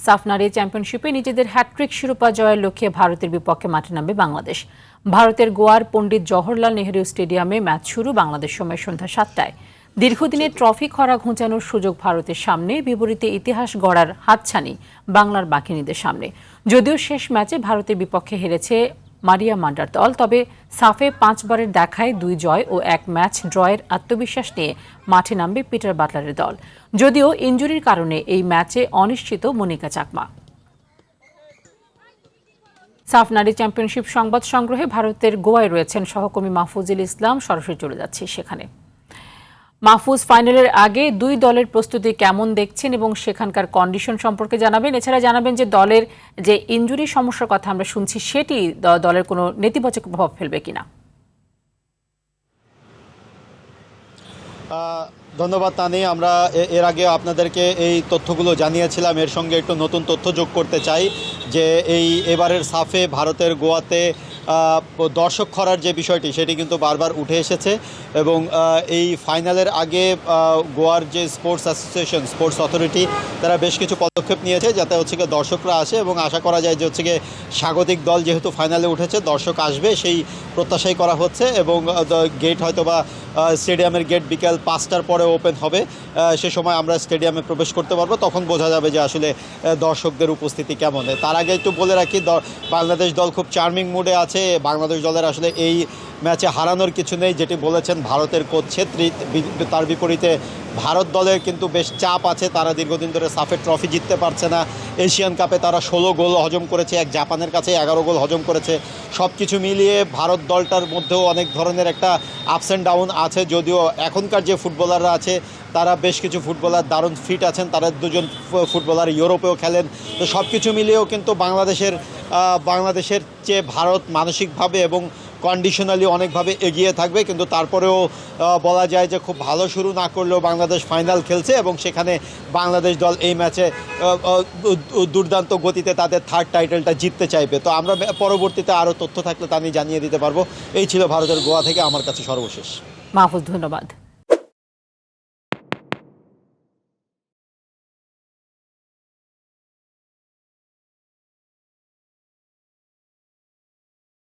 সাফ নারী চ্যাম্পিয়নশিপে নিজেদের হ্যাট্রিক শিরোপা জয়ের লক্ষ্যে ভারতের বিপক্ষে মাঠে নামবে বাংলাদেশ। ভারতের গোয়ার পণ্ডিত জওহরলাল নেহরু স্টেডিয়ামে ম্যাচ শুরু বাংলাদেশ সময় সন্ধ্যা 7টায়। দীর্ঘদিনের ট্রফি খরা ঘোচানোর সুযোগ ভারতের সামনে, বিপরীতে ইতিহাস গড়ার হাতছানি বাংলার বাঘিনীদের সামনে। যদিও শেষ ম্যাচে ভারতের বিপক্ষে হেরেছে মারিয়া মান্ডার দল, তবে সাফে 5 বারের দেখায় 2 জয় ও 1 ম্যাচ ড্রয়ের আত্মবিশ্বাস নিয়ে মাঠে নামবে পিটার বাটলারের দল। যদিও ইনজুরির কারণে এই ম্যাচে অনিশ্চিত মনিকা চাকমা। সাফ নারী চ্যাম্পিয়নশিপ সংবাদ সংগ্রহে ভারতের গোয়ায় রয়েছেন সহকর্মী মাহফুজুল ইসলাম। সরাসরি চলে যাচ্ছি সেখানে। মাহফুজ, ফাইনালের আগে দুই দলের প্রস্তুতি কেমন দেখছেন এবং সেখানকার কন্ডিশন সম্পর্কে জানাবেন। এছাড়া জানাবেন যে দলের যে ইনজুরি সমস্যার কথা আমরা শুনছি সেটি দলের কোনো নেতিবাচক প্রভাব ফেলবে কিনা। ধন্যবাদ তানি। আমরা এর আগে আপনাদেরকে এই তথ্যগুলো জানিয়েছিলাম। এর সঙ্গে একটু নতুন তথ্য যোগ করতে চাই যে এবারের সাফে ভারতের গোয়াতে দর্শক খরার যে বিষয়টি সেটি কিন্তু বারবার উঠে এসেছে এবং এই ফাইনালের আগে গোয়ার যে স্পোর্টস অ্যাসোসিয়েশন, স্পোর্টস অথরিটি, তারা বেশ কিছু পদক্ষেপ নিয়েছে যাতে হচ্ছে গিয়ে দর্শকরা আসে এবং আশা করা যায় যে হচ্ছে গিয়ে স্বাগতিক দল যেহেতু ফাইনালে উঠেছে, দর্শক আসবে সেই প্রত্যাশাই করা হচ্ছে এবং গেট হয়তো বা স্টেডিয়ামের গেট বিকেল 5টার পরে ওপেন হবে। সে সময় আমরা স্টেডিয়ামে প্রবেশ করতে পারবো, তখন বোঝা যাবে যে আসলে দর্শকদের উপস্থিতি কেমন। তার আগে একটু বলে রাখি, বাংলাদেশ দল খুব চার্মিং মুডে আছে। বাংলাদেশ দলের আসলে এই ম্যাচে হারানোর কিছু নেই, যেটি বলেছেন ভারতের কোচ ছেত্রী। তার বিপরীতে ভারত দলের কিন্তু বেশ চাপ আছে। তারা দীর্ঘদিন ধরে সাফের ট্রফি জিততে পারছে না। এশিয়ান কাপে তারা 16 গোল হজম করেছে, এক জাপানের কাছে 11 গোল হজম করেছে। সব কিছু মিলিয়ে ভারত দলটার মধ্যেও অনেক ধরনের একটা আপস অ্যান্ড ডাউন আছে। যদিও এখনকার যে ফুটবলাররা আছে তারা বেশ কিছু ফুটবলার দারুণ ফিট আছেন, তারা দুজন ফুটবলার ইউরোপেও খেলেন। তো সব কিছু মিলিয়েও কিন্তু বাংলাদেশের চেয়ে ভারত মানসিকভাবে এবং কন্ডিশনালি অনেকভাবে এগিয়ে থাকবে। কিন্তু তারপরেও বলা যায় যে খুব ভালো শুরু না করলেও বাংলাদেশ ফাইনাল খেলছে এবং সেখানে বাংলাদেশ দল এই ম্যাচে দুর্দান্ত গতিতে তাদের থার্ড টাইটেলটা জিততে চাইবে। তো আমরা পরবর্তীতে আরও তথ্য থাকলে তা আমি জানিয়ে দিতে পারবো। এই ছিল ভারতের গোয়া থেকে আমার কাছে সর্বশেষ। মাহফুজ, ধন্যবাদ।